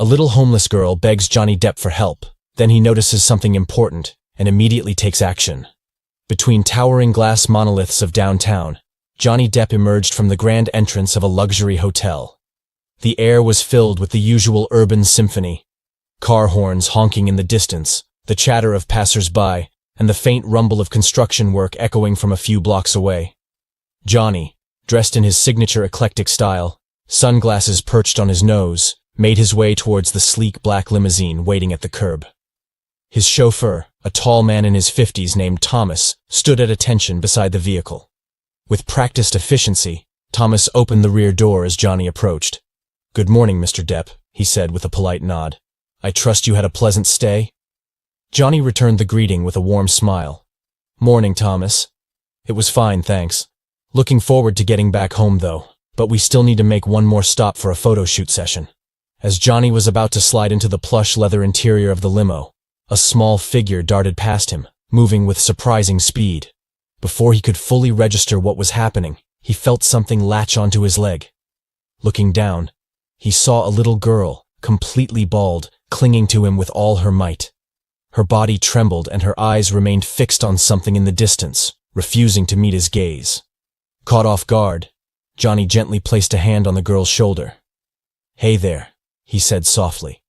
A little homeless girl begs Johnny Depp for help. Then he notices something important and immediately takes action. Between towering glass monoliths of downtown, Johnny Depp emerged from the grand entrance of a luxury hotel. The air was filled with the usual urban symphony, car horns honking in the distance, the chatter of passers-by, and the faint rumble of construction work echoing from a few blocks away. Johnny, dressed in his signature eclectic style, sunglasses perched on his nose, made his way towards the sleek black limousine waiting at the curb. His chauffeur, a tall man in his 50s named Thomas, stood at attention beside the vehicle. With practiced efficiency, Thomas opened the rear door as Johnny approached. "Good morning, Mr. Depp," he said with a polite nod. "I trust you had a pleasant stay?" Johnny returned the greeting with a warm smile. "Morning, Thomas. It was fine, thanks. Looking forward to getting back home, though, but we still need to make one more stop for a photo shoot session." As Johnny was about to slide into the plush leather interior of the limo, a small figure darted past him, moving with surprising speed. Before he could fully register what was happening, he felt something latch onto his leg. Looking down, he saw a little girl, completely bald, clinging to him with all her might. Her body trembled and her eyes remained fixed on something in the distance, refusing to meet his gaze. Caught off guard, Johnny gently placed a hand on the girl's shoulder. "Hey there," he said softly,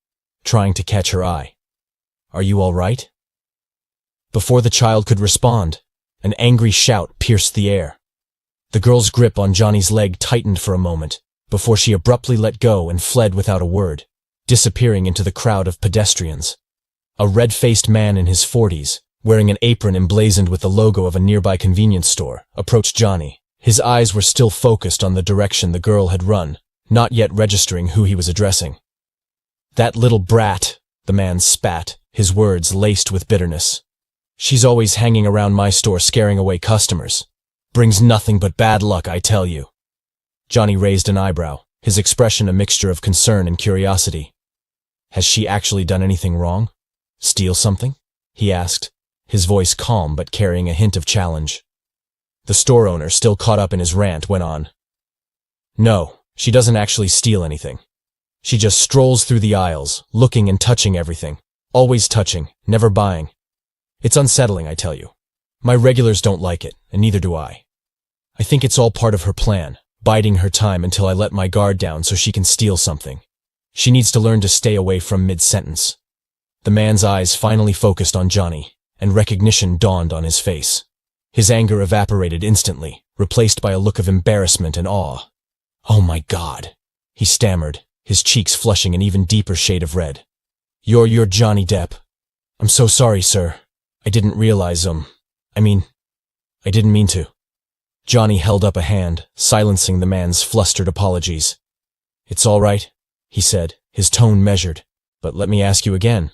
trying to catch her eye. "Are you all right?" Before the child could respond, an angry shout pierced the air. The girl's grip on Johnny's leg tightened for a moment, before she abruptly let go and fled without a word, disappearing into the crowd of pedestrians. A red-faced man in his 40s, wearing an apron emblazoned with the logo of a nearby convenience store, approached Johnny. His eyes were still focused on the direction the girl had run, not yet registering who he was addressing. "That little brat," the man spat, his words laced with bitterness. "She's always hanging around my store scaring away customers. Brings nothing but bad luck, I tell you." Johnny raised an eyebrow, his expression a mixture of concern and curiosity. "Has she actually done anything wrong? Steal something?" he asked, his voice calm but carrying a hint of challenge. The store owner, still caught up in his rant, went on. "No, she doesn't actually steal anything. She just strolls through the aisles, looking and touching everything. Always touching, never buying. It's unsettling, I tell you. My regulars don't like it, and neither do I. I think it's all part of her plan, biding her time until I let my guard down so she can steal something. She needs to learn to stay away from mid-sentence." The man's eyes finally focused on Johnny, and recognition dawned on his face. His anger evaporated instantly, replaced by a look of embarrassment and awe. "Oh my God," he stammered, his cheeks flushing an even deeper shade of red. You're Johnny Depp. I'm so sorry, sir. I didn't realize, I didn't mean to." Johnny held up a hand, silencing the man's flustered apologies. "It's all right," he said, his tone measured. "But let me ask you again.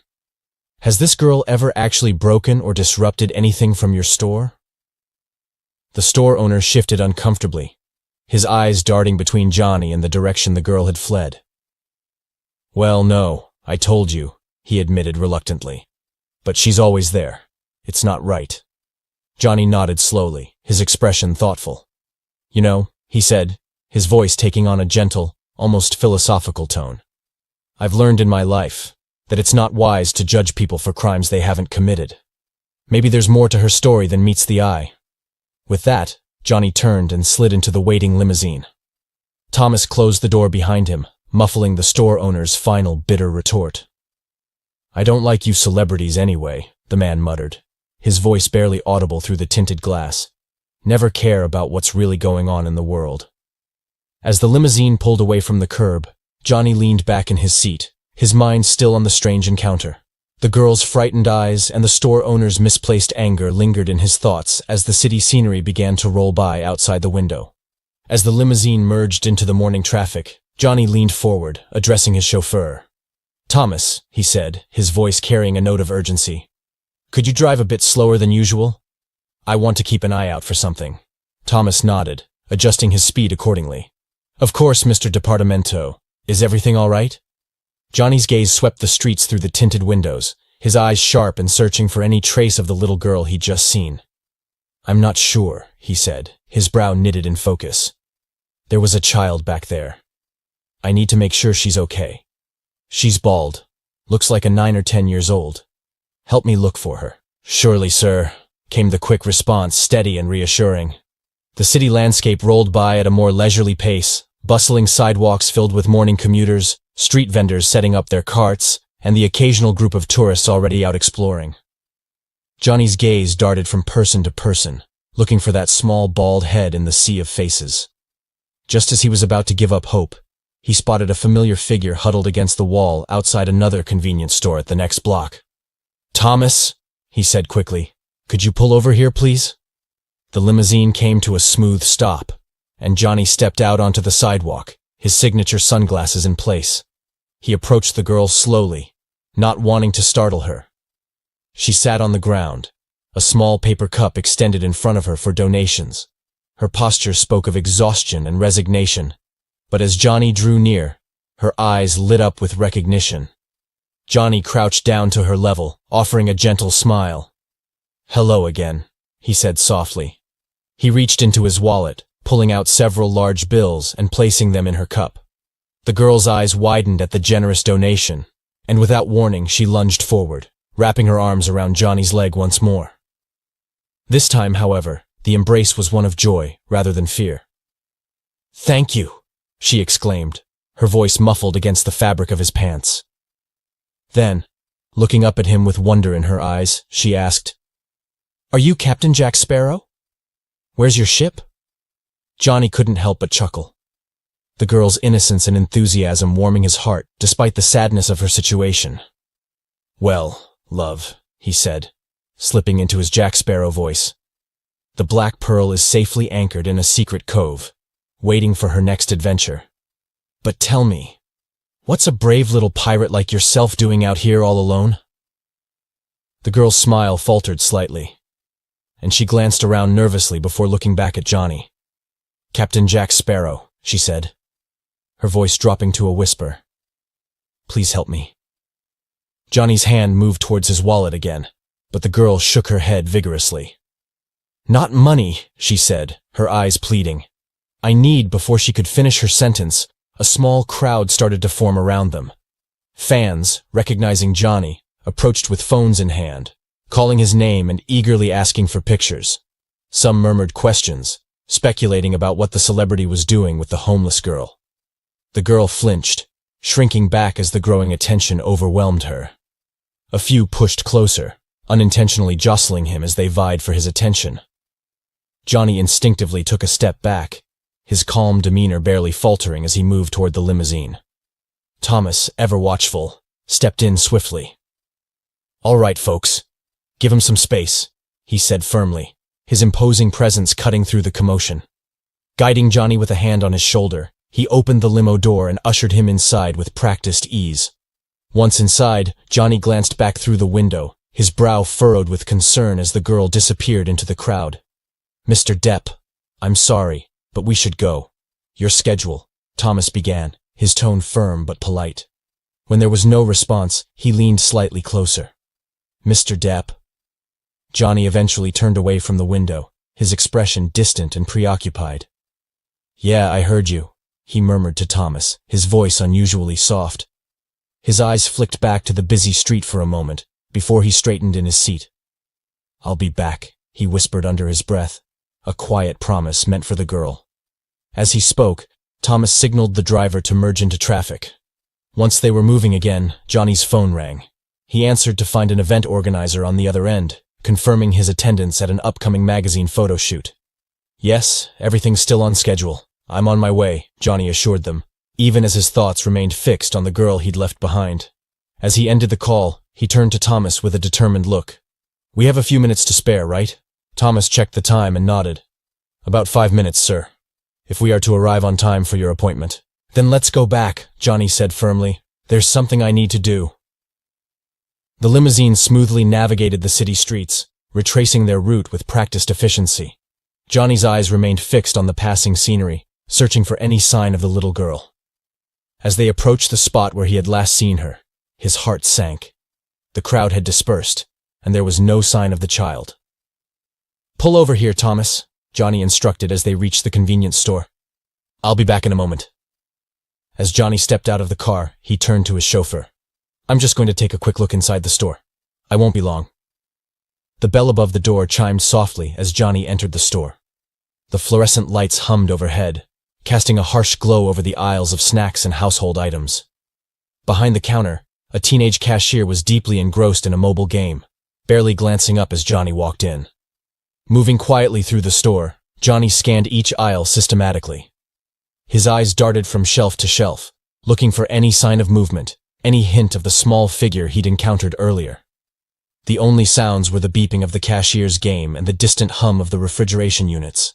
Has this girl ever actually broken or disrupted anything from your store?" The store owner shifted uncomfortably, his eyes darting between Johnny and the direction the girl had fled. "Well, no, I told you," he admitted reluctantly. "But she's always there. It's not right." Johnny nodded slowly, his expression thoughtful. "You know," he said, his voice taking on a gentle, almost philosophical tone, "I've learned in my life that it's not wise to judge people for crimes they haven't committed. Maybe there's more to her story than meets the eye." With that, Johnny turned and slid into the waiting limousine. Thomas closed the door behind him, muffling the store owner's final bitter retort. "I don't like you celebrities anyway," the man muttered, his voice barely audible through the tinted glass. "Never care about what's really going on in the world." As the limousine pulled away from the curb, Johnny leaned back in his seat, his mind still on the strange encounter. The girl's frightened eyes and the store owner's misplaced anger lingered in his thoughts as the city scenery began to roll by outside the window. As the limousine merged into the morning traffic, Johnny leaned forward, addressing his chauffeur. "Thomas," he said, his voice carrying a note of urgency. "Could you drive a bit slower than usual? I want to keep an eye out for something." Thomas nodded, adjusting his speed accordingly. "Of course, Mr. Departamento. Is everything all right?" Johnny's gaze swept the streets through the tinted windows, his eyes sharp and searching for any trace of the little girl he'd just seen. "I'm not sure," he said, his brow knitted in focus. "There was a child back there. I need to make sure she's okay." She's bald. Looks like 9 or 10 years old. Help me look for her. Surely, sir, came the quick response, steady and reassuring. The city landscape rolled by at a more leisurely pace, bustling sidewalks filled with morning commuters, street vendors setting up their carts, and the occasional group of tourists already out exploring. Johnny's gaze darted from person to person, looking for that small bald head in the sea of faces. Just as he was about to give up hope, he spotted a familiar figure huddled against the wall outside another convenience store at the next block. "Thomas," he said quickly, "could you pull over here, please?" The limousine came to a smooth stop, and Johnny stepped out onto the sidewalk, his signature sunglasses in place. He approached the girl slowly, not wanting to startle her. She sat on the ground, a small paper cup extended in front of her for donations. Her posture spoke of exhaustion and resignation, but as Johnny drew near, her eyes lit up with recognition. Johnny crouched down to her level, offering a gentle smile. "Hello again," he said softly. He reached into his wallet, pulling out several large bills and placing them in her cup. The girl's eyes widened at the generous donation, and without warning she lunged forward, wrapping her arms around Johnny's leg once more. This time, however, the embrace was one of joy rather than fear. "Thank you," she exclaimed, her voice muffled against the fabric of his pants. Then, looking up at him with wonder in her eyes, she asked, "Are you Captain Jack Sparrow? Where's your ship?" Johnny couldn't help but chuckle, the girl's innocence and enthusiasm warming his heart despite the sadness of her situation. "Well, love," he said, slipping into his Jack Sparrow voice, "the Black Pearl is safely anchored in a secret cove, waiting for her next adventure. But tell me, what's a brave little pirate like yourself doing out here all alone?" The girl's smile faltered slightly, and she glanced around nervously before looking back at Johnny. "Captain Jack Sparrow," she said, her voice dropping to a whisper. "Please help me." Johnny's hand moved towards his wallet again, but the girl shook her head vigorously. "Not money," she said, her eyes pleading. "I need," before she could finish her sentence, a small crowd started to form around them. Fans, recognizing Johnny, approached with phones in hand, calling his name and eagerly asking for pictures. Some murmured questions, speculating about what the celebrity was doing with the homeless girl. The girl flinched, shrinking back as the growing attention overwhelmed her. A few pushed closer, unintentionally jostling him as they vied for his attention. Johnny instinctively took a step back, his calm demeanor barely faltering as he moved toward the limousine. Thomas, ever watchful, stepped in swiftly. "All right, folks, give him some space," he said firmly, his imposing presence cutting through the commotion. Guiding Johnny with a hand on his shoulder, he opened the limo door and ushered him inside with practiced ease. Once inside, Johnny glanced back through the window, his brow furrowed with concern as the girl disappeared into the crowd. "Mr. Depp, I'm sorry, but we should go. Your schedule," Thomas began, his tone firm but polite. When there was no response, he leaned slightly closer. "Mr. Depp." Johnny eventually turned away from the window, his expression distant and preoccupied. "Yeah, I heard you," he murmured to Thomas, his voice unusually soft. His eyes flicked back to the busy street for a moment, before he straightened in his seat. "I'll be back," he whispered under his breath, a quiet promise meant for the girl. As he spoke, Thomas signaled the driver to merge into traffic. Once they were moving again, Johnny's phone rang. He answered to find an event organizer on the other end, confirming his attendance at an upcoming magazine photo shoot. "Yes, everything's still on schedule. I'm on my way," Johnny assured them, even as his thoughts remained fixed on the girl he'd left behind. As he ended the call, he turned to Thomas with a determined look. "We have a few minutes to spare, right?" Thomas checked the time and nodded. "About 5 minutes, sir, if we are to arrive on time for your appointment." "Then let's go back," Johnny said firmly. "There's something I need to do." The limousine smoothly navigated the city streets, retracing their route with practiced efficiency. Johnny's eyes remained fixed on the passing scenery, searching for any sign of the little girl. As they approached the spot where he had last seen her, his heart sank. The crowd had dispersed, and there was no sign of the child. "Pull over here, Thomas," Johnny instructed as they reached the convenience store. "I'll be back in a moment." As Johnny stepped out of the car, he turned to his chauffeur. "I'm just going to take a quick look inside the store. I won't be long." The bell above the door chimed softly as Johnny entered the store. The fluorescent lights hummed overhead, casting a harsh glow over the aisles of snacks and household items. Behind the counter, a teenage cashier was deeply engrossed in a mobile game, barely glancing up as Johnny walked in. Moving quietly through the store, Johnny scanned each aisle systematically. His eyes darted from shelf to shelf, looking for any sign of movement, any hint of the small figure he'd encountered earlier. The only sounds were the beeping of the cashier's game and the distant hum of the refrigeration units.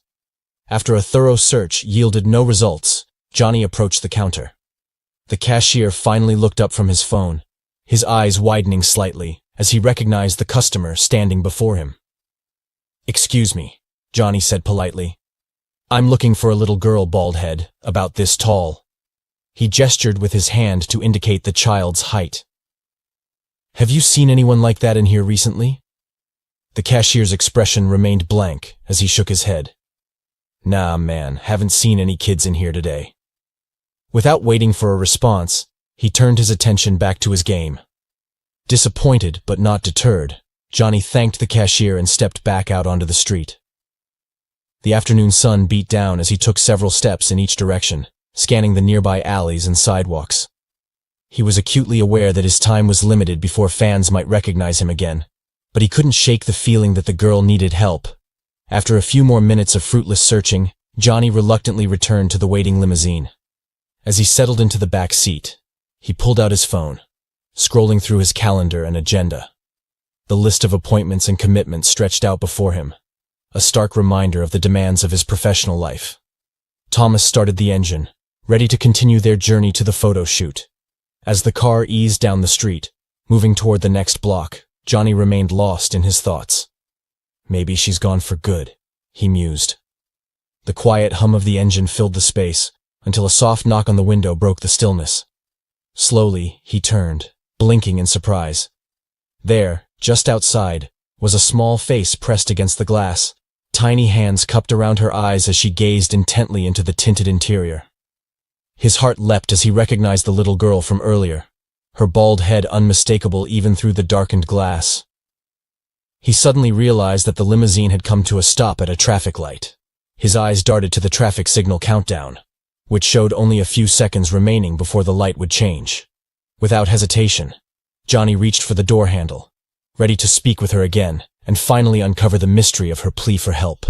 After a thorough search yielded no results, Johnny approached the counter. The cashier finally looked up from his phone, his eyes widening slightly as he recognized the customer standing before him. "Excuse me," Johnny said politely. "I'm looking for a little girl, baldhead, about this tall." He gestured with his hand to indicate the child's height. "Have you seen anyone like that in here recently?" The cashier's expression remained blank as he shook his head. "Nah, man, haven't seen any kids in here today." Without waiting for a response, he turned his attention back to his game. Disappointed but not deterred, Johnny thanked the cashier and stepped back out onto the street. The afternoon sun beat down as he took several steps in each direction, scanning the nearby alleys and sidewalks. He was acutely aware that his time was limited before fans might recognize him again, but he couldn't shake the feeling that the girl needed help. After a few more minutes of fruitless searching, Johnny reluctantly returned to the waiting limousine. As he settled into the back seat, he pulled out his phone, scrolling through his calendar and agenda. The list of appointments and commitments stretched out before him, a stark reminder of the demands of his professional life. Thomas started the engine, ready to continue their journey to the photo shoot. As the car eased down the street, moving toward the next block, Johnny remained lost in his thoughts. "Maybe she's gone for good," he mused. The quiet hum of the engine filled the space, until a soft knock on the window broke the stillness. Slowly, he turned, blinking in surprise. There, just outside, was a small face pressed against the glass, tiny hands cupped around her eyes as she gazed intently into the tinted interior. His heart leapt as he recognized the little girl from earlier, her bald head unmistakable even through the darkened glass. He suddenly realized that the limousine had come to a stop at a traffic light. His eyes darted to the traffic signal countdown, which showed only a few seconds remaining before the light would change. Without hesitation, Johnny reached for the door handle, ready to speak with her again and finally uncover the mystery of her plea for help.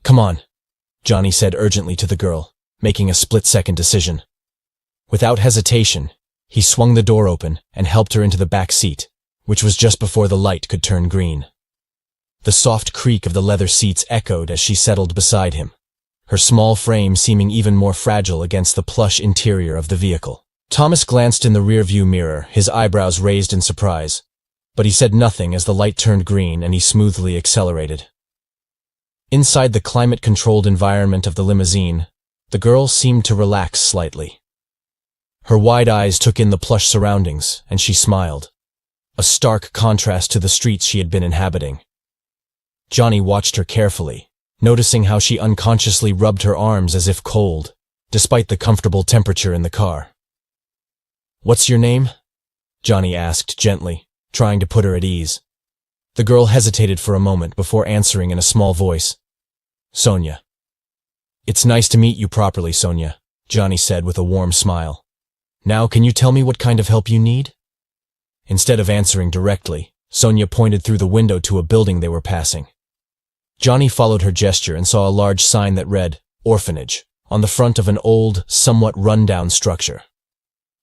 "Come on," Johnny said urgently to the girl, making a split-second decision. Without hesitation, he swung the door open and helped her into the back seat, which was just before the light could turn green. The soft creak of the leather seats echoed as she settled beside him, her small frame seeming even more fragile against the plush interior of the vehicle. Thomas glanced in the rearview mirror, his eyebrows raised in surprise, but he said nothing as the light turned green and he smoothly accelerated. Inside the climate-controlled environment of the limousine, the girl seemed to relax slightly. Her wide eyes took in the plush surroundings, and she smiled, a stark contrast to the streets she had been inhabiting. Johnny watched her carefully, noticing how she unconsciously rubbed her arms as if cold, despite the comfortable temperature in the car. "What's your name?" Johnny asked gently, trying to put her at ease. The girl hesitated for a moment before answering in a small voice. "Sonia." "It's nice to meet you properly, Sonia," Johnny said with a warm smile. "Now can you tell me what kind of help you need?" Instead of answering directly, Sonia pointed through the window to a building they were passing. Johnny followed her gesture and saw a large sign that read, "Orphanage," on the front of an old, somewhat run-down structure.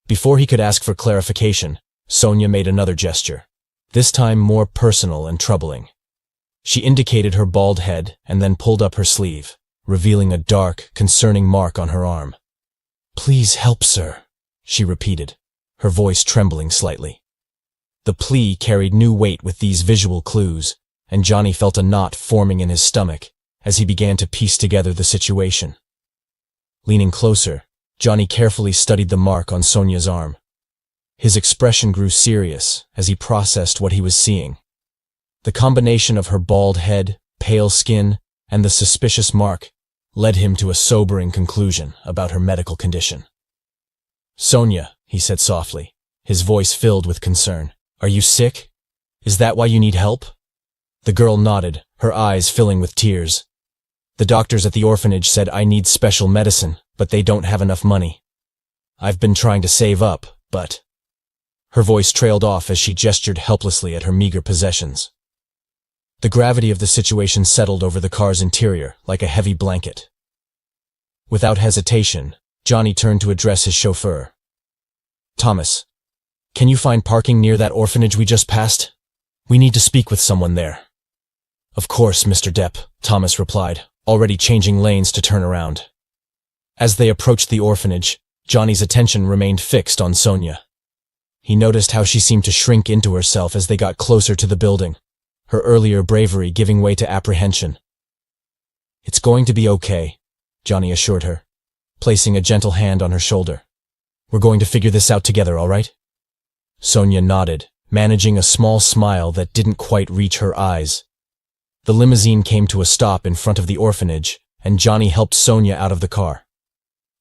Before he could ask for clarification, Sonia made another gesture, this time more personal and troubling. She indicated her bald head and then pulled up her sleeve, revealing a dark, concerning mark on her arm. "Please help, sir," she repeated, her voice trembling slightly. The plea carried new weight with these visual clues, and Johnny felt a knot forming in his stomach as he began to piece together the situation. Leaning closer, Johnny carefully studied the mark on Sonia's arm. His expression grew serious as he processed what he was seeing. The combination of her bald head, pale skin, and the suspicious mark led him to a sobering conclusion about her medical condition. Sonia, he said softly, his voice filled with concern. Are you sick? Is that why you need help? The girl nodded, her eyes filling with tears. The doctors at the orphanage said I need special medicine, but they don't have enough money. I've been trying to save up, but... Her voice trailed off as she gestured helplessly at her meager possessions. The gravity of the situation settled over the car's interior like a heavy blanket. Without hesitation, Johnny turned to address his chauffeur. Thomas, can you find parking near that orphanage we just passed? We need to speak with someone there. Of course, Mr. Depp, Thomas replied, already changing lanes to turn around. As they approached the orphanage, Johnny's attention remained fixed on Sonia. He noticed how she seemed to shrink into herself as they got closer to the building, her earlier bravery giving way to apprehension. It's going to be okay, Johnny assured her, placing a gentle hand on her shoulder. We're going to figure this out together, all right? Sonia nodded, managing a small smile that didn't quite reach her eyes. The limousine came to a stop in front of the orphanage, and Johnny helped Sonia out of the car.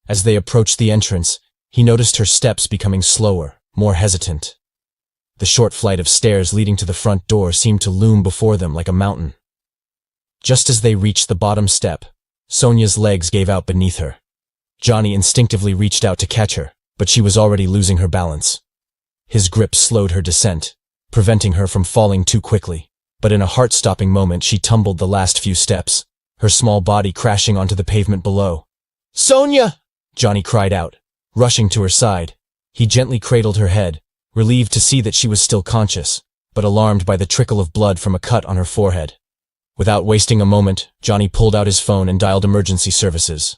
As they approached the entrance, he noticed her steps becoming slower, more hesitant. The short flight of stairs leading to the front door seemed to loom before them like a mountain. Just as they reached the bottom step, Sonia's legs gave out beneath her. Johnny instinctively reached out to catch her, but she was already losing her balance. His grip slowed her descent, preventing her from falling too quickly, but in a heart-stopping moment she tumbled the last few steps, her small body crashing onto the pavement below. "Sonia!" Johnny cried out, rushing to her side. He gently cradled her head, relieved to see that she was still conscious, but alarmed by the trickle of blood from a cut on her forehead. Without wasting a moment, Johnny pulled out his phone and dialed emergency services.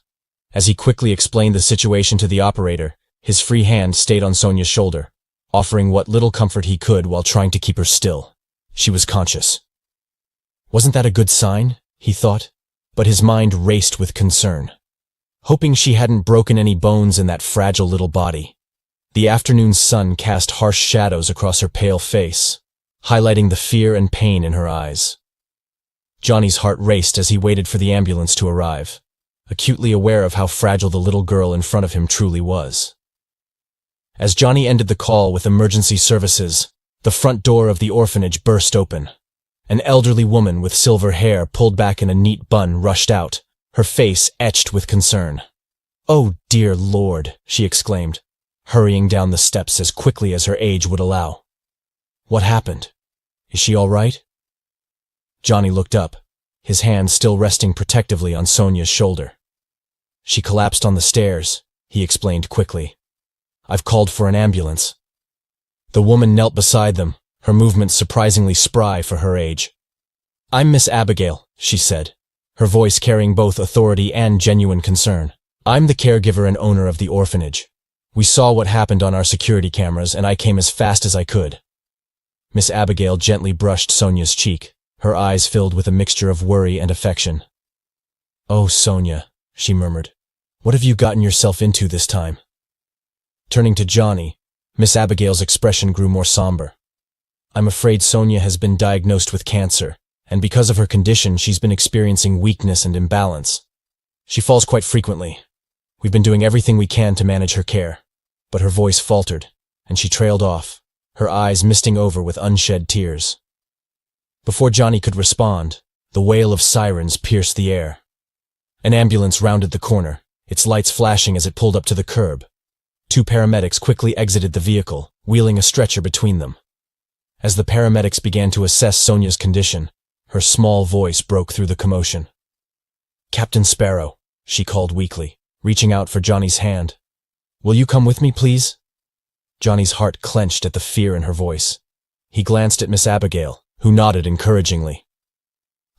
As he quickly explained the situation to the operator, his free hand stayed on Sonia's shoulder, offering what little comfort he could while trying to keep her still. She was conscious. Wasn't that a good sign? He thought, but his mind raced with concern, hoping she hadn't broken any bones in that fragile little body. The afternoon sun cast harsh shadows across her pale face, highlighting the fear and pain in her eyes. Johnny's heart raced as he waited for the ambulance to arrive, acutely aware of how fragile the little girl in front of him truly was. As Johnny ended the call with emergency services, the front door of the orphanage burst open. An elderly woman with silver hair pulled back in a neat bun rushed out, her face etched with concern. "Oh, dear Lord," she exclaimed, hurrying down the steps as quickly as her age would allow. "What happened? Is she all right?" Johnny looked up, his hand still resting protectively on Sonia's shoulder. "She collapsed on the stairs," he explained quickly. "I've called for an ambulance." The woman knelt beside them, her movements surprisingly spry for her age. "I'm Miss Abigail," she said, her voice carrying both authority and genuine concern. "I'm the caregiver and owner of the orphanage. We saw what happened on our security cameras, and I came as fast as I could." Miss Abigail gently brushed Sonia's cheek, her eyes filled with a mixture of worry and affection. "Oh, Sonia," she murmured, "what have you gotten yourself into this time?" Turning to Johnny, Miss Abigail's expression grew more somber. "I'm afraid Sonia has been diagnosed with cancer, and because of her condition she's been experiencing weakness and imbalance. She falls quite frequently. We've been doing everything we can to manage her care." But her voice faltered, and she trailed off, her eyes misting over with unshed tears. Before Johnny could respond, the wail of sirens pierced the air. An ambulance rounded the corner, its lights flashing as it pulled up to the curb. Two paramedics quickly exited the vehicle, wheeling a stretcher between them. As the paramedics began to assess Sonia's condition, her small voice broke through the commotion. "Captain Sparrow," she called weakly, reaching out for Johnny's hand. "Will you come with me, please?" Johnny's heart clenched at the fear in her voice. He glanced at Miss Abigail, who nodded encouragingly.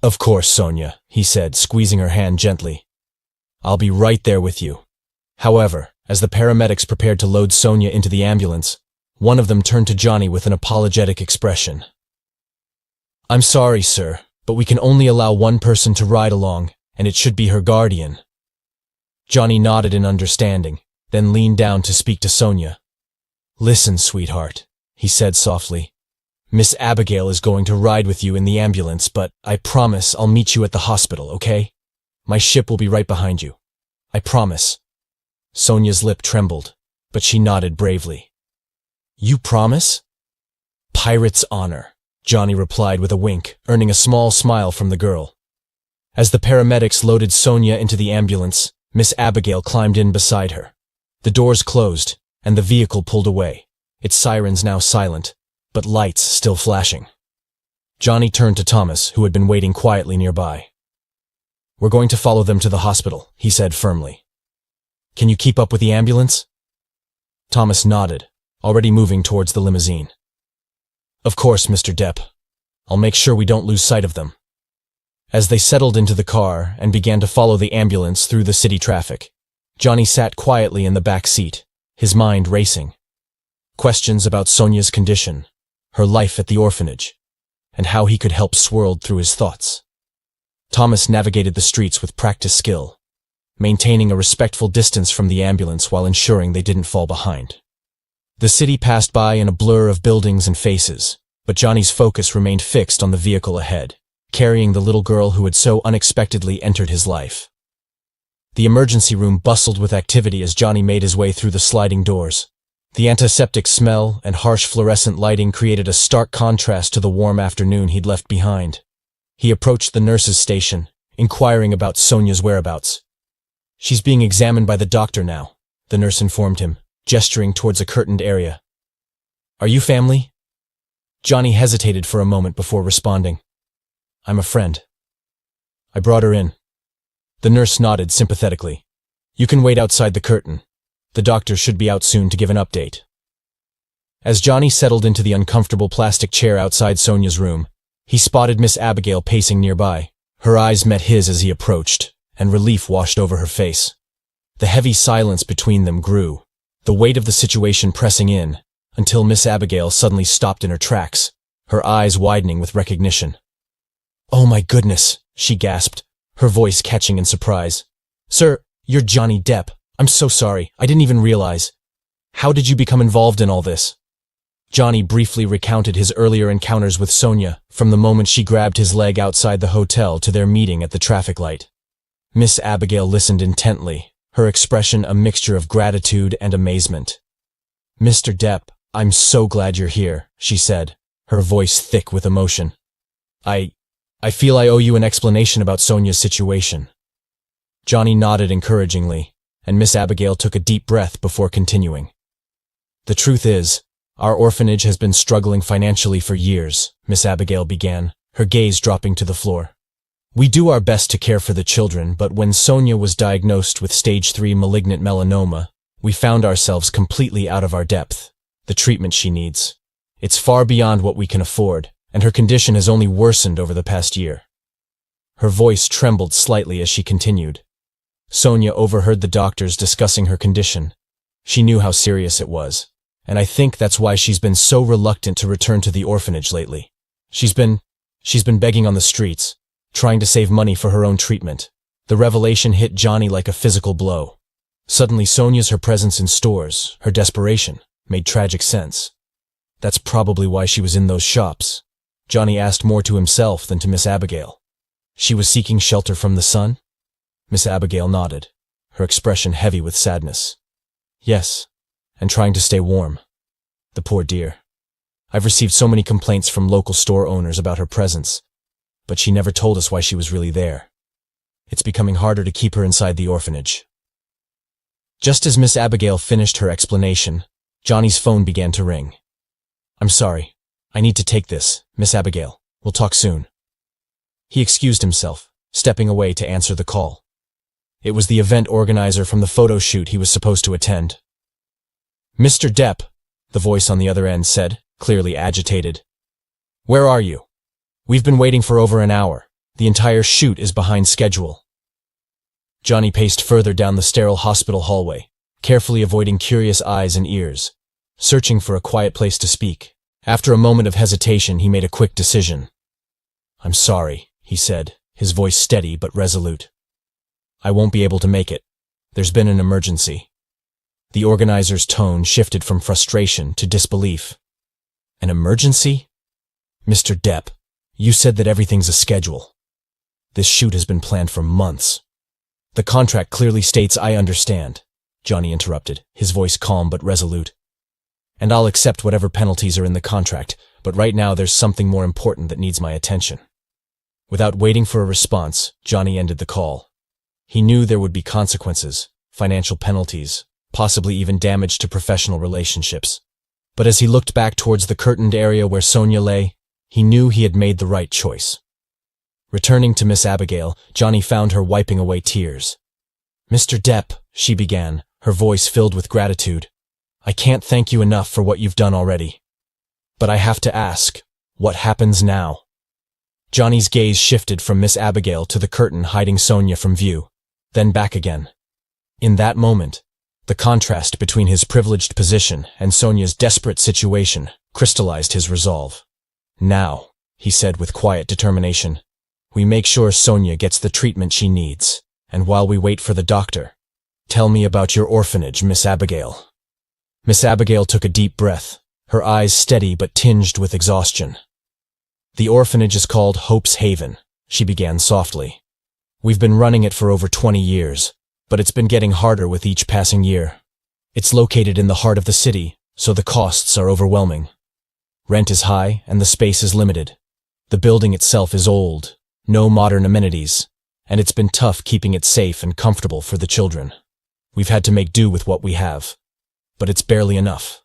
"Of course, Sonia," he said, squeezing her hand gently. "I'll be right there with you." However, as the paramedics prepared to load Sonia into the ambulance, one of them turned to Johnny with an apologetic expression. "I'm sorry, sir, but we can only allow one person to ride along, and it should be her guardian." Johnny nodded in understanding, then leaned down to speak to Sonia. "Listen, sweetheart," he said softly. "Miss Abigail is going to ride with you in the ambulance, but I promise I'll meet you at the hospital, okay? My ship will be right behind you. I promise." Sonia's lip trembled, but she nodded bravely. You promise? Pirate's honor, Johnny replied with a wink, earning a small smile from the girl. As the paramedics loaded Sonia into the ambulance, Miss Abigail climbed in beside her. The doors closed, and the vehicle pulled away, its sirens now silent, but lights still flashing. Johnny turned to Thomas, who had been waiting quietly nearby. We're going to follow them to the hospital, he said firmly. Can you keep up with the ambulance? Thomas nodded, already moving towards the limousine. Of course, Mr. Depp. I'll make sure we don't lose sight of them. As they settled into the car and began to follow the ambulance through the city traffic, Johnny sat quietly in the back seat, his mind racing. Questions about Sonia's condition, her life at the orphanage, and how he could help swirled through his thoughts. Thomas navigated the streets with practiced skill, maintaining a respectful distance from the ambulance while ensuring they didn't fall behind. The city passed by in a blur of buildings and faces, but Johnny's focus remained fixed on the vehicle ahead, carrying the little girl who had so unexpectedly entered his life. The emergency room bustled with activity as Johnny made his way through the sliding doors. The antiseptic smell and harsh fluorescent lighting created a stark contrast to the warm afternoon he'd left behind. He approached the nurse's station, inquiring about Sonia's whereabouts. She's being examined by the doctor now, the nurse informed him, gesturing towards a curtained area. Are you family? Johnny hesitated for a moment before responding. I'm a friend. I brought her in. The nurse nodded sympathetically. You can wait outside the curtain. The doctor should be out soon to give an update. As Johnny settled into the uncomfortable plastic chair outside Sonia's room, he spotted Miss Abigail pacing nearby. Her eyes met his as he approached, and relief washed over her face. The heavy silence between them grew, the weight of the situation pressing in, until Miss Abigail suddenly stopped in her tracks, her eyes widening with recognition. Oh my goodness, she gasped, her voice catching in surprise. Sir, you're Johnny Depp. I'm so sorry, I didn't even realize. How did you become involved in all this? Johnny briefly recounted his earlier encounters with Sonia, from the moment she grabbed his leg outside the hotel to their meeting at the traffic light. Miss Abigail listened intently, her expression a mixture of gratitude and amazement. Mr. Depp, I'm so glad you're here, she said, her voice thick with emotion. I feel I owe you an explanation about Sonia's situation. Johnny nodded encouragingly, and Miss Abigail took a deep breath before continuing. The truth is, our orphanage has been struggling financially for years, Miss Abigail began, her gaze dropping to the floor. We do our best to care for the children, but when Sonia was diagnosed with stage 3 malignant melanoma, we found ourselves completely out of our depth. The treatment she needs. It's far beyond what we can afford, and her condition has only worsened over the past year. Her voice trembled slightly as she continued. Sonia overheard the doctors discussing her condition. She knew how serious it was, and I think that's why she's been so reluctant to return to the orphanage lately. She's been begging on the streets, trying to save money for her own treatment. The revelation hit Johnny like a physical blow. Suddenly Sonia's her presence in stores, her desperation, made tragic sense. That's probably why she was in those shops. Johnny asked more to himself than to Miss Abigail. She was seeking shelter from the sun? Miss Abigail nodded, her expression heavy with sadness. Yes, and trying to stay warm. The poor dear. I've received so many complaints from local store owners about her presence, but she never told us why she was really there. It's becoming harder to keep her inside the orphanage. Just as Miss Abigail finished her explanation, Johnny's phone began to ring. I'm sorry. I need to take this, Miss Abigail. We'll talk soon. He excused himself, stepping away to answer the call. It was the event organizer from the photo shoot he was supposed to attend. Mr. Depp, the voice on the other end said, clearly agitated. Where are you? We've been waiting for over an hour. The entire shoot is behind schedule. Johnny paced further down the sterile hospital hallway, carefully avoiding curious eyes and ears, searching for a quiet place to speak. After a moment of hesitation, he made a quick decision. I'm sorry, he said, his voice steady but resolute. I won't be able to make it. There's been an emergency. The organizer's tone shifted from frustration to disbelief. An emergency? Mr. Depp, you said that everything's a schedule. This shoot has been planned for months. The contract clearly states I understand. Johnny interrupted, his voice calm but resolute. "And I'll accept whatever penalties are in the contract, but right now there's something more important that needs my attention." Without waiting for a response, Johnny ended the call. He knew there would be consequences, financial penalties, possibly even damage to professional relationships. But as he looked back towards the curtained area where Sonia lay, he knew he had made the right choice. Returning to Miss Abigail, Johnny found her wiping away tears. "Mr. Depp," she began, her voice filled with gratitude, "I can't thank you enough for what you've done already. But I have to ask, what happens now?" Johnny's gaze shifted from Miss Abigail to the curtain hiding Sonia from view, then back again. In that moment, the contrast between his privileged position and Sonia's desperate situation crystallized his resolve. "Now," he said with quiet determination, "we make sure Sonia gets the treatment she needs, and while we wait for the doctor, tell me about your orphanage, Miss Abigail." Miss Abigail took a deep breath, her eyes steady but tinged with exhaustion. "The orphanage is called Hope's Haven," she began softly. "We've been running it for over 20 years, but it's been getting harder with each passing year. It's located in the heart of the city, so the costs are overwhelming. Rent is high and the space is limited. The building itself is old, no modern amenities, and it's been tough keeping it safe and comfortable for the children. We've had to make do with what we have, but it's barely enough.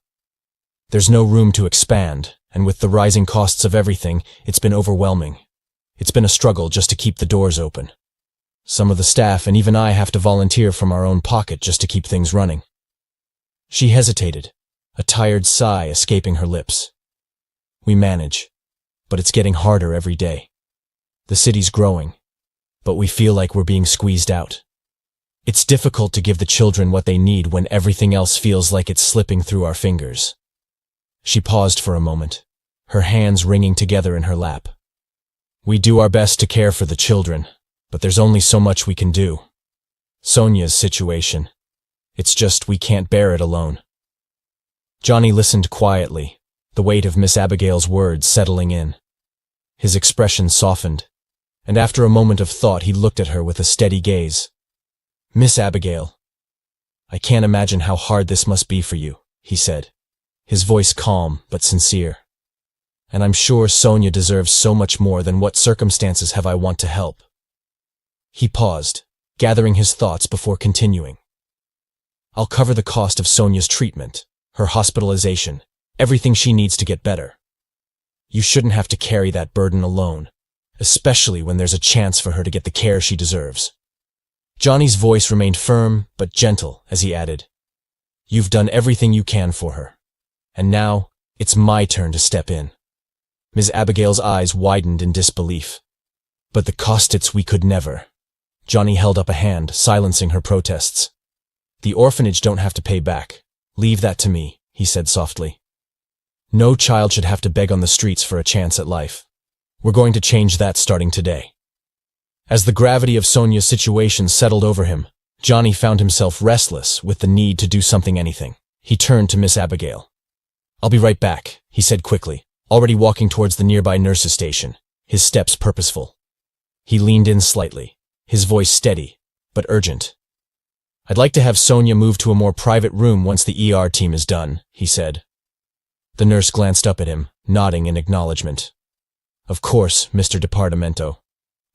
There's no room to expand, and with the rising costs of everything, it's been overwhelming. It's been a struggle just to keep the doors open. Some of the staff and even I have to volunteer from our own pocket just to keep things running." She hesitated, a tired sigh escaping her lips. "We manage, but it's getting harder every day. The city's growing, but we feel like we're being squeezed out. It's difficult to give the children what they need when everything else feels like it's slipping through our fingers." She paused for a moment, her hands wringing together in her lap. "We do our best to care for the children, but there's only so much we can do. Sonia's situation, it's just we can't bear it alone." Johnny listened quietly, the weight of Miss Abigail's words settling in. His expression softened, and after a moment of thought he looked at her with a steady gaze. "Miss Abigail, I can't imagine how hard this must be for you," he said, his voice calm but sincere. "And I'm sure Sonia deserves so much more than what circumstances have I want to help." He paused, gathering his thoughts before continuing. "I'll cover the cost of Sonia's treatment, her hospitalization, everything she needs to get better. You shouldn't have to carry that burden alone, especially when there's a chance for her to get the care she deserves." Johnny's voice remained firm but gentle as he added, "You've done everything you can for her, and now it's my turn to step in." Ms. Abigail's eyes widened in disbelief. "But the costs, we could never." Johnny held up a hand, silencing her protests. "The orphanage don't have to pay back. Leave that to me," he said softly. "No child should have to beg on the streets for a chance at life. We're going to change that starting today." As the gravity of Sonia's situation settled over him, Johnny found himself restless with the need to do anything. He turned to Miss Abigail. "I'll be right back," he said quickly, already walking towards the nearby nurse's station, his steps purposeful. He leaned in slightly, his voice steady, but urgent. "I'd like to have Sonia move to a more private room once the ER team is done," he said. The nurse glanced up at him, nodding in acknowledgement. "Of course, Mr. Departamento.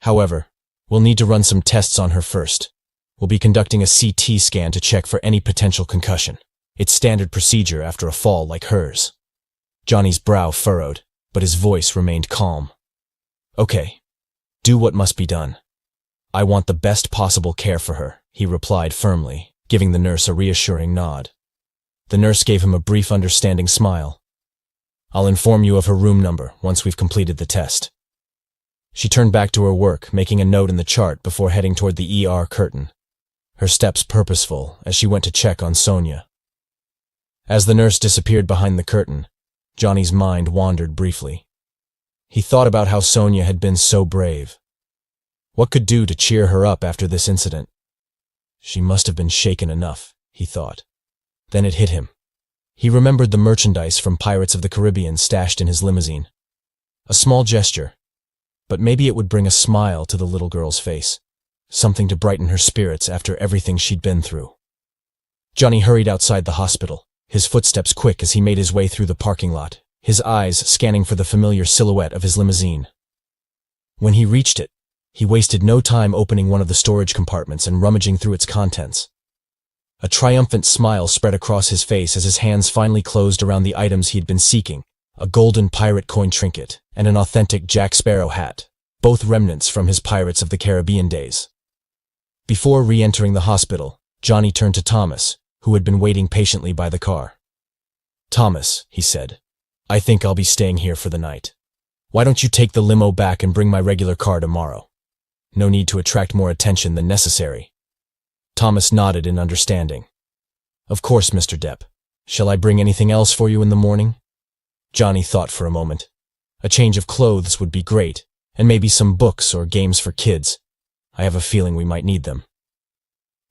However, we'll need to run some tests on her first. We'll be conducting a CT scan to check for any potential concussion. It's standard procedure after a fall like hers." Johnny's brow furrowed, but his voice remained calm. "Okay, do what must be done. I want the best possible care for her," he replied firmly, giving the nurse a reassuring nod. The nurse gave him a brief understanding smile. "I'll inform you of her room number once we've completed the test." She turned back to her work, making a note in the chart before heading toward the ER curtain, her steps purposeful as she went to check on Sonia. As the nurse disappeared behind the curtain, Johnny's mind wandered briefly. He thought about how Sonia had been so brave. What could do to cheer her up after this incident? She must have been shaken enough, he thought. Then it hit him. He remembered the merchandise from Pirates of the Caribbean stashed in his limousine. A small gesture, but maybe it would bring a smile to the little girl's face, something to brighten her spirits after everything she'd been through. Johnny hurried outside the hospital, his footsteps quick as he made his way through the parking lot, his eyes scanning for the familiar silhouette of his limousine. When he reached it, he wasted no time opening one of the storage compartments and rummaging through its contents. A triumphant smile spread across his face as his hands finally closed around the items he had been seeking, a golden pirate coin trinket and an authentic Jack Sparrow hat, both remnants from his Pirates of the Caribbean days. Before re-entering the hospital, Johnny turned to Thomas, who had been waiting patiently by the car. "Thomas," he said, "I think I'll be staying here for the night. Why don't you take the limo back and bring my regular car tomorrow? No need to attract more attention than necessary." Thomas nodded in understanding. "Of course, Mr. Depp. Shall I bring anything else for you in the morning?" Johnny thought for a moment. A change of clothes would be great, and maybe some books or games for kids. I have a feeling we might need them.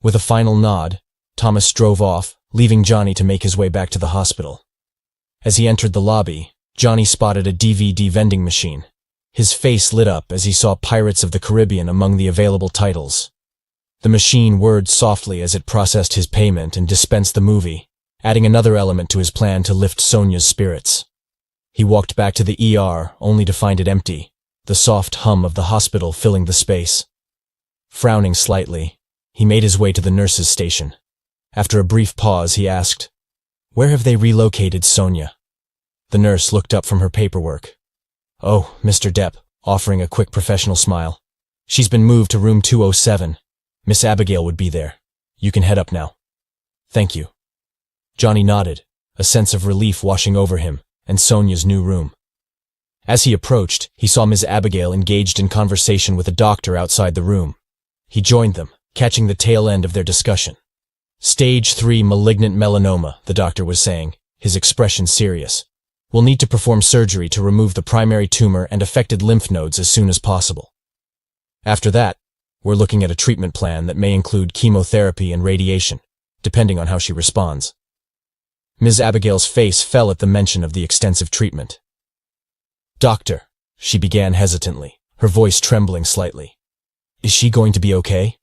With a final nod, Thomas drove off, leaving Johnny to make his way back to the hospital. As he entered the lobby, Johnny spotted a DVD vending machine. His face lit up as he saw Pirates of the Caribbean among the available titles. The machine whirred softly as it processed his payment and dispensed the movie, adding another element to his plan to lift Sonia's spirits. He walked back to the ER, only to find it empty, the soft hum of the hospital filling the space. Frowning slightly, he made his way to the nurse's station. After a brief pause, he asked, "Where have they relocated Sonia?" The nurse looked up from her paperwork. "Oh, Mr. Depp," offering a quick professional smile. "She's been moved to room 207. Miss Abigail would be there. You can head up now." "Thank you." Johnny nodded, a sense of relief washing over him, and Sonia's new room. As he approached, he saw Miss Abigail engaged in conversation with a doctor outside the room. He joined them, catching the tail end of their discussion. "Stage 3 malignant melanoma," the doctor was saying, his expression serious. "We'll need to perform surgery to remove the primary tumor and affected lymph nodes as soon as possible. After that, we're looking at a treatment plan that may include chemotherapy and radiation, depending on how she responds." Ms. Abigail's face fell at the mention of the extensive treatment. "Doctor," she began hesitantly, her voice trembling slightly. "Is she going to be okay?"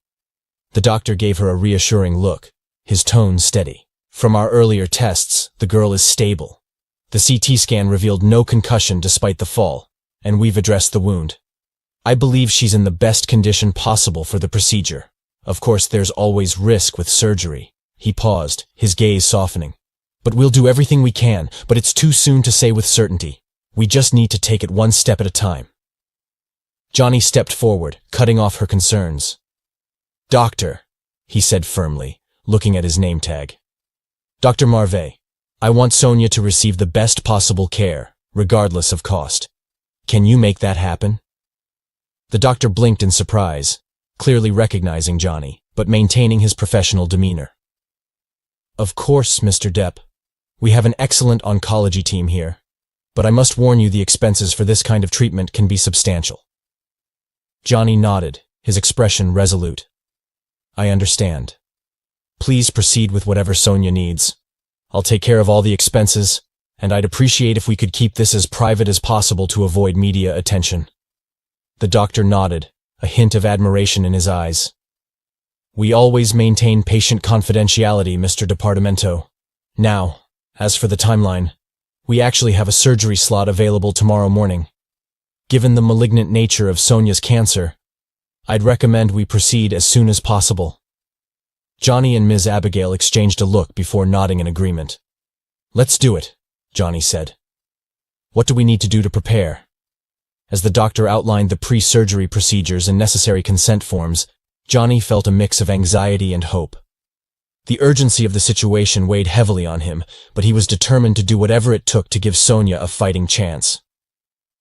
The doctor gave her a reassuring look, his tone steady. "From our earlier tests, the girl is stable. The CT scan revealed no concussion despite the fall, and we've addressed the wound. I believe she's in the best condition possible for the procedure. Of course, there's always risk with surgery." He paused, his gaze softening. "But we'll do everything we can, but it's too soon to say with certainty. We just need to take it one step at a time." Johnny stepped forward, cutting off her concerns. "Doctor," he said firmly, looking at his name tag. "Dr. Marvey, I want Sonia to receive the best possible care, regardless of cost. Can you make that happen?" The doctor blinked in surprise, clearly recognizing Johnny, but maintaining his professional demeanor. "Of course, Mr. Depp. We have an excellent oncology team here, but I must warn you the expenses for this kind of treatment can be substantial." Johnny nodded, his expression resolute. "I understand. Please proceed with whatever Sonia needs. I'll take care of all the expenses, and I'd appreciate if we could keep this as private as possible to avoid media attention." The doctor nodded, a hint of admiration in his eyes. "We always maintain patient confidentiality, Mr. Departamento. Now, as for the timeline, we actually have a surgery slot available tomorrow morning. Given the malignant nature of Sonia's cancer, I'd recommend we proceed as soon as possible." Johnny and Ms. Abigail exchanged a look before nodding in agreement. "Let's do it," Johnny said. "What do we need to do to prepare?" As the doctor outlined the pre-surgery procedures and necessary consent forms, Johnny felt a mix of anxiety and hope. The urgency of the situation weighed heavily on him, but he was determined to do whatever it took to give Sonia a fighting chance.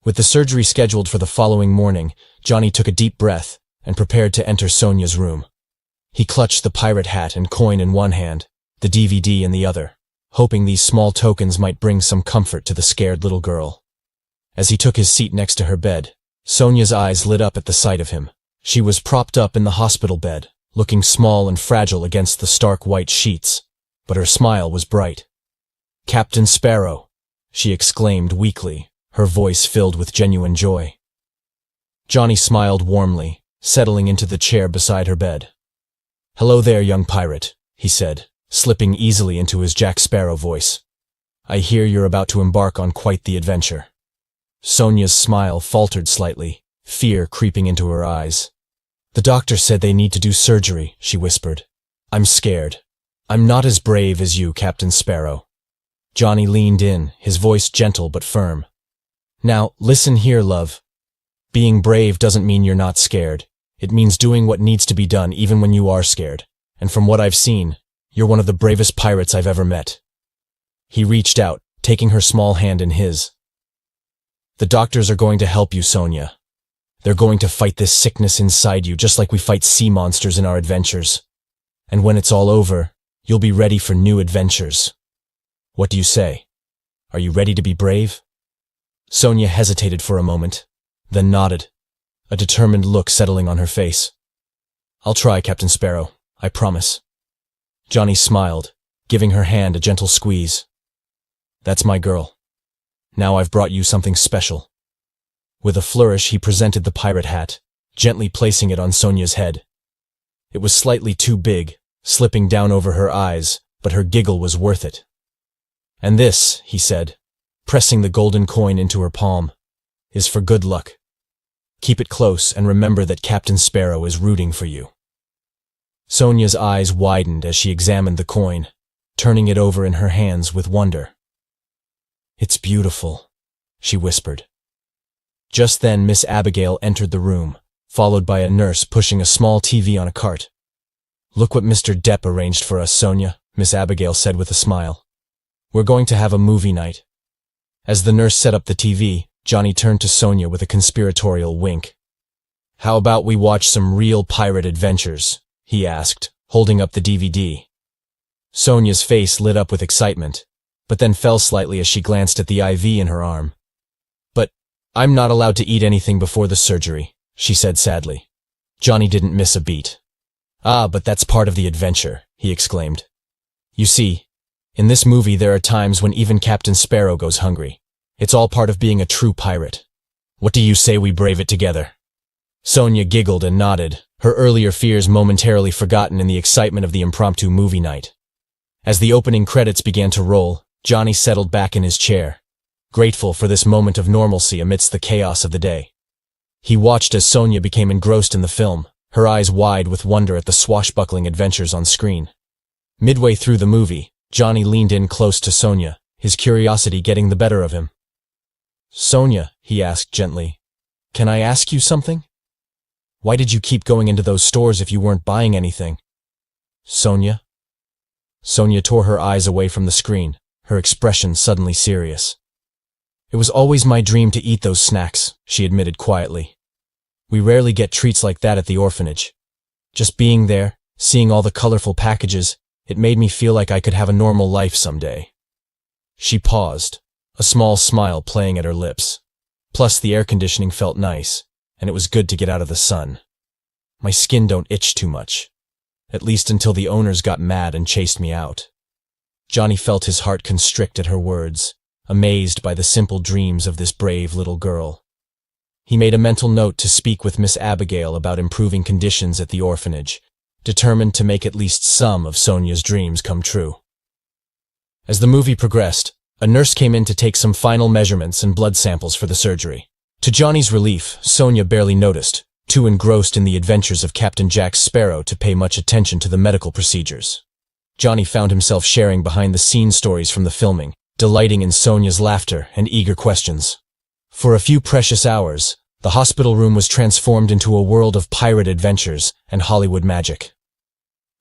With the surgery scheduled for the following morning, Johnny took a deep breath and prepared to enter Sonia's room. He clutched the pirate hat and coin in one hand, the DVD in the other, hoping these small tokens might bring some comfort to the scared little girl. As he took his seat next to her bed, Sonia's eyes lit up at the sight of him. She was propped up in the hospital bed, looking small and fragile against the stark white sheets, but her smile was bright. "Captain Sparrow," she exclaimed weakly, her voice filled with genuine joy. Johnny smiled warmly, settling into the chair beside her bed. "Hello there, young pirate," he said, slipping easily into his Jack Sparrow voice. "I hear you're about to embark on quite the adventure." Sonia's smile faltered slightly, fear creeping into her eyes. "The doctor said they need to do surgery," she whispered. "I'm scared. I'm not as brave as you, Captain Sparrow." Johnny leaned in, his voice gentle but firm. "Now, listen here, love. Being brave doesn't mean you're not scared. It means doing what needs to be done even when you are scared. And from what I've seen, you're one of the bravest pirates I've ever met." He reached out, taking her small hand in his. "The doctors are going to help you, Sonia. They're going to fight this sickness inside you just like we fight sea monsters in our adventures. And when it's all over, you'll be ready for new adventures. What do you say? Are you ready to be brave?" Sonia hesitated for a moment, then nodded, a determined look settling on her face. "I'll try, Captain Sparrow, I promise." Johnny smiled, giving her hand a gentle squeeze. "That's my girl. Now I've brought you something special." With a flourish, he presented the pirate hat, gently placing it on Sonia's head. It was slightly too big, slipping down over her eyes, but her giggle was worth it. "And this," he said, pressing the golden coin into her palm, "is for good luck. Keep it close and remember that Captain Sparrow is rooting for you." Sonia's eyes widened as she examined the coin, turning it over in her hands with wonder. "It's beautiful," she whispered. Just then Miss Abigail entered the room, followed by a nurse pushing a small TV on a cart. "Look what Mr. Depp arranged for us, Sonia," Miss Abigail said with a smile. "We're going to have a movie night." As the nurse set up the TV, Johnny turned to Sonia with a conspiratorial wink. "How about we watch some real pirate adventures?" he asked, holding up the DVD. Sonia's face lit up with excitement, but then fell slightly as she glanced at the IV in her arm. "But I'm not allowed to eat anything before the surgery," she said sadly. Johnny didn't miss a beat. "Ah, but that's part of the adventure," he exclaimed. "You see, in this movie there are times when even Captain Sparrow goes hungry. It's all part of being a true pirate. What do you say we brave it together?" Sonia giggled and nodded, her earlier fears momentarily forgotten in the excitement of the impromptu movie night. As the opening credits began to roll, Johnny settled back in his chair, grateful for this moment of normalcy amidst the chaos of the day. He watched as Sonia became engrossed in the film, her eyes wide with wonder at the swashbuckling adventures on screen. Midway through the movie, Johnny leaned in close to Sonia, his curiosity getting the better of him. "Sonia," he asked gently, "can I ask you something? Why did you keep going into those stores if you weren't buying anything?" "Sonia?" Sonia tore her eyes away from the screen, her expression suddenly serious. "It was always my dream to eat those snacks," she admitted quietly. "We rarely get treats like that at the orphanage. Just being there, seeing all the colorful packages, it made me feel like I could have a normal life someday." She paused, a small smile playing at her lips. Plus the air conditioning felt nice, and it was good to get out of the sun. "My skin don't itch too much. At least until the owners got mad and chased me out." Johnny felt his heart constrict at her words, amazed by the simple dreams of this brave little girl. He made a mental note to speak with Miss Abigail about improving conditions at the orphanage, determined to make at least some of Sonia's dreams come true. As the movie progressed, a nurse came in to take some final measurements and blood samples for the surgery. To Johnny's relief, Sonia barely noticed, too engrossed in the adventures of Captain Jack Sparrow to pay much attention to the medical procedures. Johnny found himself sharing behind-the-scenes stories from the filming, delighting in Sonia's laughter and eager questions. For a few precious hours, the hospital room was transformed into a world of pirate adventures and Hollywood magic.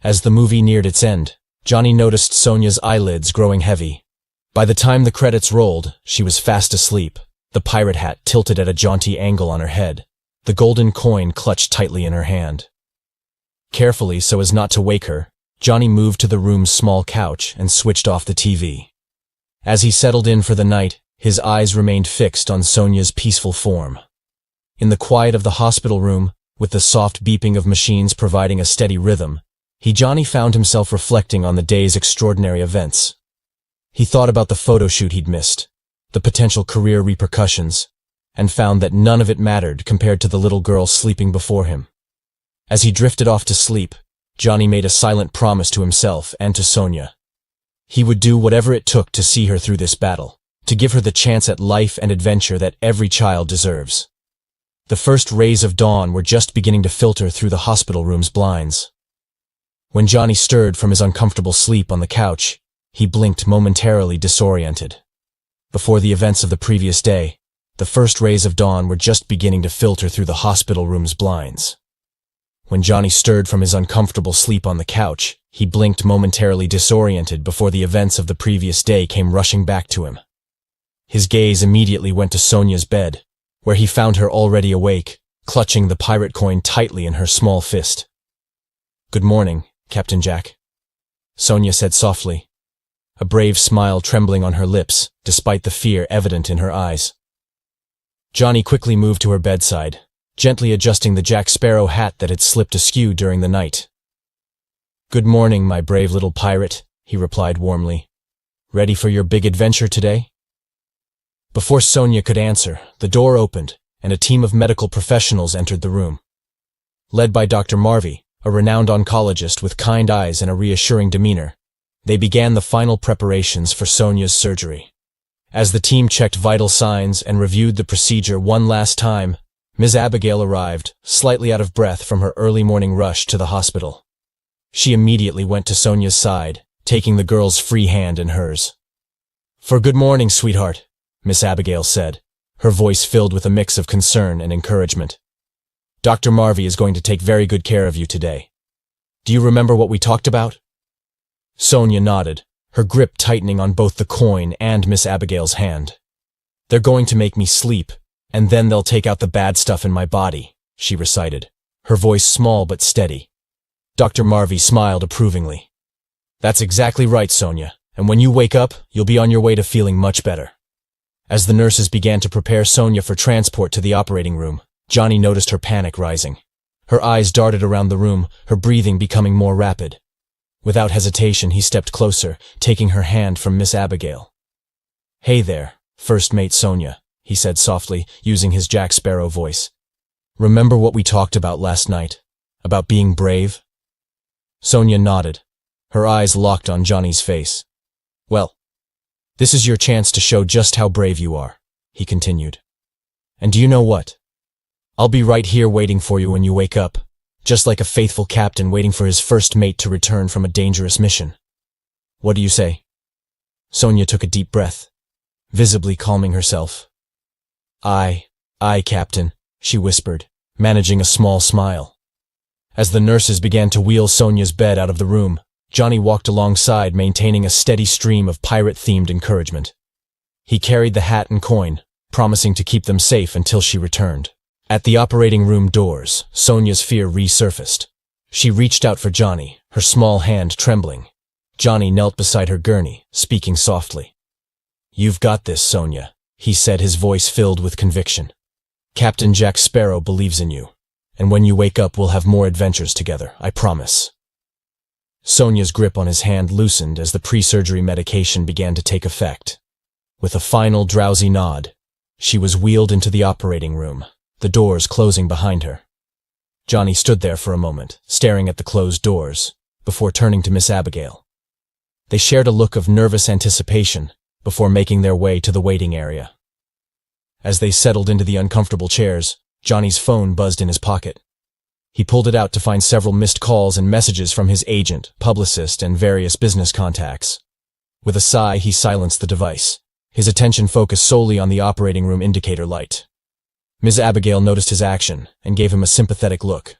As the movie neared its end, Johnny noticed Sonia's eyelids growing heavy. By the time the credits rolled, she was fast asleep, the pirate hat tilted at a jaunty angle on her head, the golden coin clutched tightly in her hand. Carefully, so as not to wake her, Johnny moved to the room's small couch and switched off the TV. As he settled in for the night, his eyes remained fixed on Sonia's peaceful form. In the quiet of the hospital room, with the soft beeping of machines providing a steady rhythm, Johnny found himself reflecting on the day's extraordinary events. He thought about the photo shoot he'd missed, the potential career repercussions, and found that none of it mattered compared to the little girl sleeping before him. As he drifted off to sleep, Johnny made a silent promise to himself and to Sonia. He would do whatever it took to see her through this battle, to give her the chance at life and adventure that every child deserves. The first rays of dawn were just beginning to filter through the hospital room's blinds. When Johnny stirred from his uncomfortable sleep on the couch, he blinked, momentarily disoriented. Before the events of the previous day, the first rays of dawn were just beginning to filter through the hospital room's blinds. When Johnny stirred from his uncomfortable sleep on the couch, he blinked, momentarily disoriented before the events of the previous day came rushing back to him. His gaze immediately went to Sonia's bed, where he found her already awake, clutching the pirate coin tightly in her small fist. "Good morning, Captain Jack," Sonia said softly, a brave smile trembling on her lips, despite the fear evident in her eyes. Johnny quickly moved to her bedside, gently adjusting the Jack Sparrow hat that had slipped askew during the night. "Good morning, my brave little pirate," he replied warmly. "Ready for your big adventure today?" Before Sonia could answer, the door opened, and a team of medical professionals entered the room. Led by Dr. Marvey, a renowned oncologist with kind eyes and a reassuring demeanor, they began the final preparations for Sonia's surgery. As the team checked vital signs and reviewed the procedure one last time, Ms. Abigail arrived, slightly out of breath from her early morning rush to the hospital. She immediately went to Sonia's side, taking the girl's free hand in hers. "For good morning, sweetheart," Miss Abigail said, her voice filled with a mix of concern and encouragement. "Dr. Marvey is going to take very good care of you today. Do you remember what we talked about?" Sonia nodded, her grip tightening on both the coin and Miss Abigail's hand. "They're going to make me sleep, and then they'll take out the bad stuff in my body," she recited, her voice small but steady. Dr. Marvey smiled approvingly. "That's exactly right, Sonia, and when you wake up, you'll be on your way to feeling much better." As the nurses began to prepare Sonia for transport to the operating room, Johnny noticed her panic rising. Her eyes darted around the room, her breathing becoming more rapid. Without hesitation, he stepped closer, taking her hand from Miss Abigail. "Hey there, First Mate Sonia," he said softly, using his Jack Sparrow voice. "Remember what we talked about last night? About being brave?" Sonia nodded, her eyes locked on Johnny's face. "Well, this is your chance to show just how brave you are," he continued. "And do you know what? I'll be right here waiting for you when you wake up, just like a faithful captain waiting for his first mate to return from a dangerous mission. What do you say?" Sonia took a deep breath, visibly calming herself. Aye, Captain," she whispered, managing a small smile. As the nurses began to wheel Sonia's bed out of the room, Johnny walked alongside, maintaining a steady stream of pirate-themed encouragement. He carried the hat and coin, promising to keep them safe until she returned. At the operating room doors, Sonia's fear resurfaced. She reached out for Johnny, her small hand trembling. Johnny knelt beside her gurney, speaking softly. "You've got this, Sonia," he said, his voice filled with conviction. "Captain Jack Sparrow believes in you, and when you wake up we'll have more adventures together, I promise." Sonia's grip on his hand loosened as the pre-surgery medication began to take effect. With a final drowsy nod, she was wheeled into the operating room, the doors closing behind her. Johnny stood there for a moment, staring at the closed doors, before turning to Miss Abigail. They shared a look of nervous anticipation before making their way to the waiting area. As they settled into the uncomfortable chairs, Johnny's phone buzzed in his pocket. He pulled it out to find several missed calls and messages from his agent, publicist, and various business contacts. With a sigh, he silenced the device, his attention focused solely on the operating room indicator light. Ms. Abigail noticed his action and gave him a sympathetic look.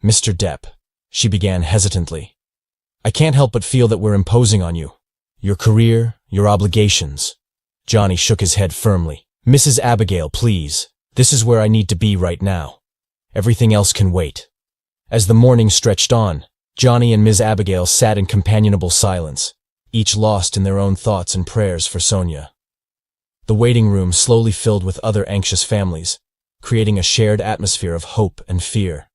"Mr. Depp," she began hesitantly, "I can't help but feel that we're imposing on you. Your career, your obligations." Johnny shook his head firmly. "Mrs. Abigail, please. This is where I need to be right now. Everything else can wait." As the morning stretched on, Johnny and Ms. Abigail sat in companionable silence, each lost in their own thoughts and prayers for Sonia. The waiting room slowly filled with other anxious families, creating a shared atmosphere of hope and fear.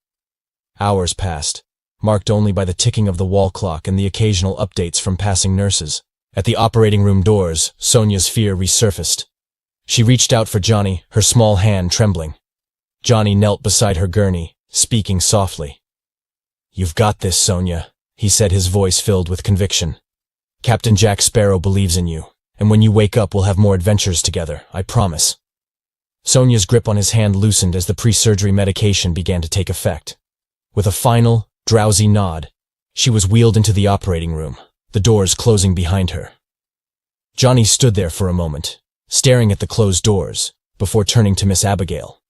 Hours passed, marked only by the ticking of the wall clock and the occasional updates from passing nurses. At the operating room doors, Sonia's fear resurfaced. She reached out for Johnny, her small hand trembling. Johnny knelt beside her gurney, speaking softly. "You've got this, Sonia," he said, his voice filled with conviction. "Captain Jack Sparrow believes in you, and when you wake up we'll have more adventures together, I promise." Sonia's grip on his hand loosened as the pre-surgery medication began to take effect. With a final, drowsy nod, she was wheeled into the operating room, the doors closing behind her. Johnny stood there for a moment, staring at the closed doors, before turning to Miss Abigail.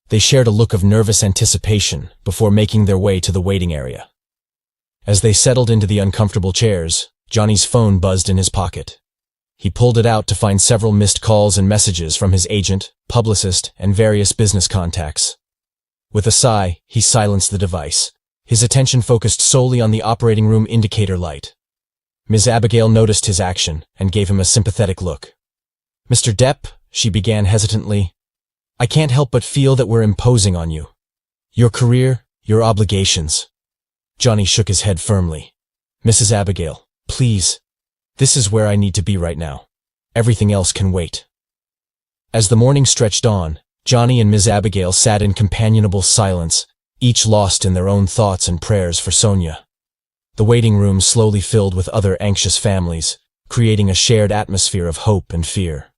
They shared a look of nervous anticipation before making their way to the waiting area. As they settled into the uncomfortable chairs, Johnny's phone buzzed in his pocket. He pulled it out to find several missed calls and messages from his agent, publicist, and various business contacts. With a sigh, he silenced the device, his attention focused solely on the operating room indicator light. Ms. Abigail noticed his action and gave him a sympathetic look. "Mr. Depp," she began hesitantly, "I can't help but feel that we're imposing on you. Your career, your obligations." Johnny shook his head firmly. "Mrs. Abigail, please. This is where I need to be right now. Everything else can wait." As the morning stretched on, Johnny and Ms. Abigail sat in companionable silence, each lost in their own thoughts and prayers for Sonia. The waiting room slowly filled with other anxious families, creating a shared atmosphere of hope and fear.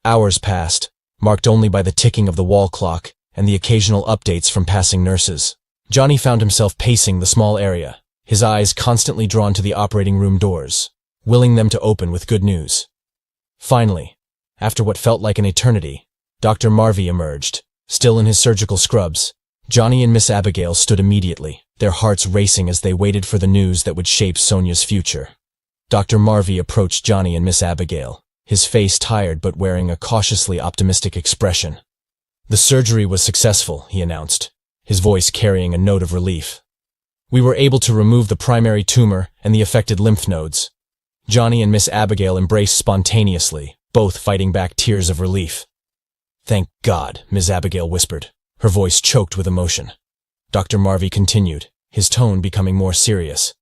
Hours passed, marked only by the ticking of the wall clock and the occasional updates from passing nurses. Johnny found himself pacing the small area, his eyes constantly drawn to the operating room doors, willing them to open with good news. Finally, after what felt like an eternity, Dr. Marvey emerged, still in his surgical scrubs. Johnny and Miss Abigail stood immediately, their hearts racing as they waited for the news that would shape Sonia's future. Dr. Marvey approached Johnny and Miss Abigail, his face tired but wearing a cautiously optimistic expression. "The surgery was successful," he announced, his voice carrying a note of relief. "We were able to remove the primary tumor and the affected lymph nodes." Johnny and Miss Abigail embraced spontaneously, both fighting back tears of relief. "Thank God," Ms. Abigail whispered, her voice choked with emotion. Dr. Marvey continued, his tone becoming more serious.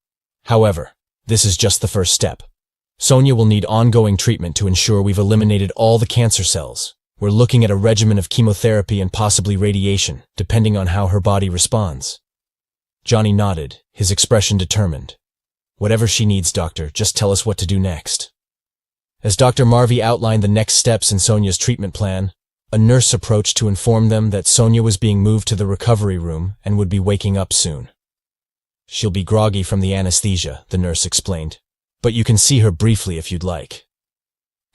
"However, this is just the first step. Sonia will need ongoing treatment to ensure we've eliminated all the cancer cells. We're looking at a regimen of chemotherapy and possibly radiation, depending on how her body responds." Johnny nodded, his expression determined. "Whatever she needs, doctor, just tell us what to do next." As Dr. Marvey outlined the next steps in Sonia's treatment plan, a nurse approached to inform them that Sonia was being moved to the recovery room and would be waking up soon. "She'll be groggy from the anesthesia," the nurse explained, "but you can see her briefly if you'd like."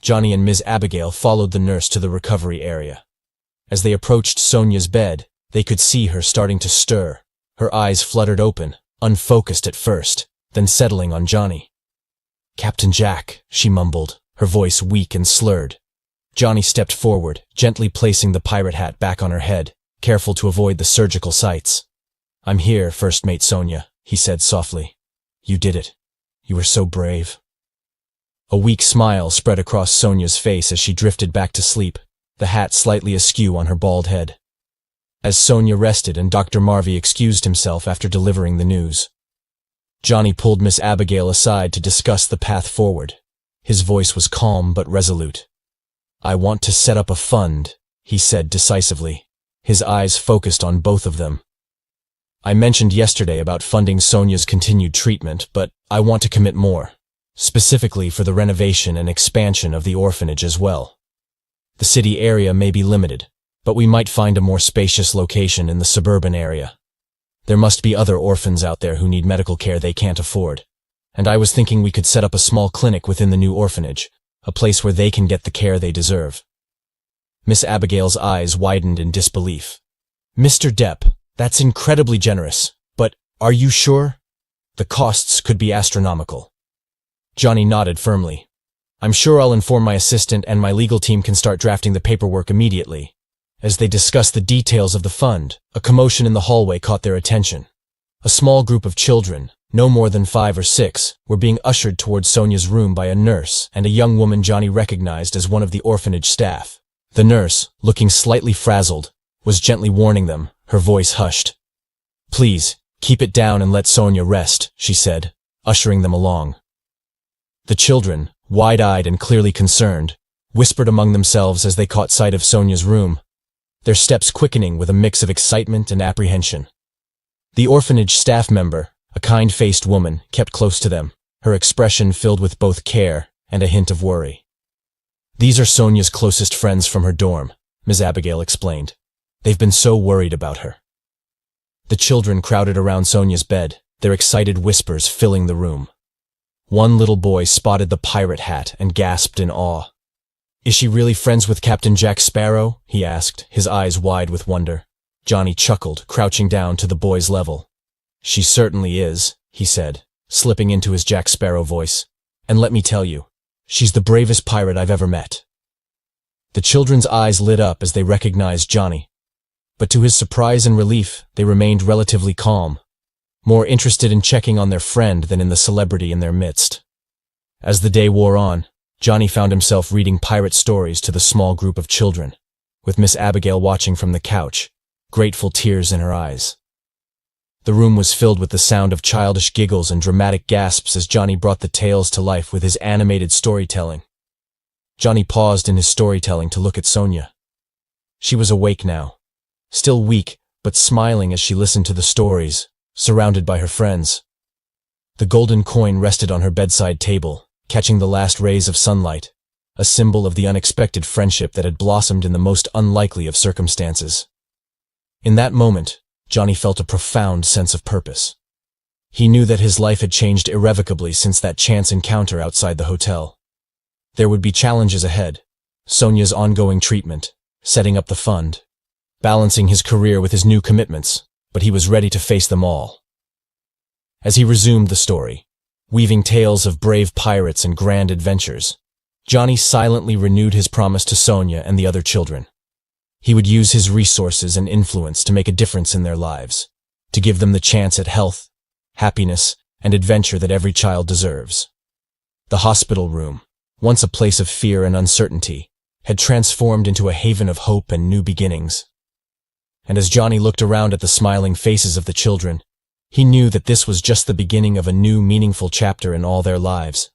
Johnny and Ms. Abigail followed the nurse to the recovery area. As they approached Sonia's bed, they could see her starting to stir, her eyes fluttered open, unfocused at first, then settling on Johnny. "Captain Jack," she mumbled, her voice weak and slurred. Johnny stepped forward, gently placing the pirate hat back on her head, careful to avoid the surgical sites. "I'm here, First Mate Sonia," he said softly. "You did it. You were so brave." A weak smile spread across Sonia's face as she drifted back to sleep, the hat slightly askew on her bald head. As Sonia rested and Dr. Marvey excused himself after delivering the news, Johnny pulled Miss Abigail aside to discuss the path forward. His voice was calm but resolute. "I want to set up a fund," he said decisively, his eyes focused on both of them. "I mentioned yesterday about funding Sonia's continued treatment, but I want to commit more, specifically for the renovation and expansion of the orphanage as well. The city area may be limited, but we might find a more spacious location in the suburban area. There must be other orphans out there who need medical care they can't afford, and I was thinking we could set up a small clinic within the new orphanage, a place where they can get the care they deserve." Miss Abigail's eyes widened in disbelief. "Mr. Depp, that's incredibly generous, but are you sure? The costs could be astronomical." Johnny nodded firmly. "I'm sure I'll inform my assistant and my legal team can start drafting the paperwork immediately." As they discussed the details of the fund, a commotion in the hallway caught their attention. A small group of children, no more than 5 or 6, were being ushered towards Sonia's room by a nurse and a young woman Johnny recognized as one of the orphanage staff. The nurse, looking slightly frazzled, was gently warning them, her voice hushed. "Please, keep it down and let Sonia rest," she said, ushering them along. The children, wide-eyed and clearly concerned, whispered among themselves as they caught sight of Sonia's room, their steps quickening with a mix of excitement and apprehension. The orphanage staff member, a kind-faced woman, kept close to them, her expression filled with both care and a hint of worry. "These are Sonia's closest friends from her dorm," Ms. Abigail explained. "They've been so worried about her." The children crowded around Sonia's bed, their excited whispers filling the room. One little boy spotted the pirate hat and gasped in awe. "Is she really friends with Captain Jack Sparrow?" he asked, his eyes wide with wonder. Johnny chuckled, crouching down to the boy's level. "She certainly is," he said, slipping into his Jack Sparrow voice. "And let me tell you, she's the bravest pirate I've ever met." The children's eyes lit up as they recognized Johnny. But to his surprise and relief, they remained relatively calm, more interested in checking on their friend than in the celebrity in their midst. As the day wore on, Johnny found himself reading pirate stories to the small group of children, with Miss Abigail watching from the couch, grateful tears in her eyes. The room was filled with the sound of childish giggles and dramatic gasps as Johnny brought the tales to life with his animated storytelling. Johnny paused in his storytelling to look at Sonia. She was awake now, still weak, but smiling as she listened to the stories, surrounded by her friends. The golden coin rested on her bedside table, catching the last rays of sunlight, a symbol of the unexpected friendship that had blossomed in the most unlikely of circumstances. In that moment, Johnny felt a profound sense of purpose. He knew that his life had changed irrevocably since that chance encounter outside the hotel. There would be challenges ahead: Sonia's ongoing treatment, setting up the fund, balancing his career with his new commitments, but he was ready to face them all. As he resumed the story, weaving tales of brave pirates and grand adventures, Johnny silently renewed his promise to Sonia and the other children. He would use his resources and influence to make a difference in their lives, to give them the chance at health, happiness, and adventure that every child deserves. The hospital room, once a place of fear and uncertainty, had transformed into a haven of hope and new beginnings. And as Johnny looked around at the smiling faces of the children, he knew that this was just the beginning of a new, meaningful chapter in all their lives.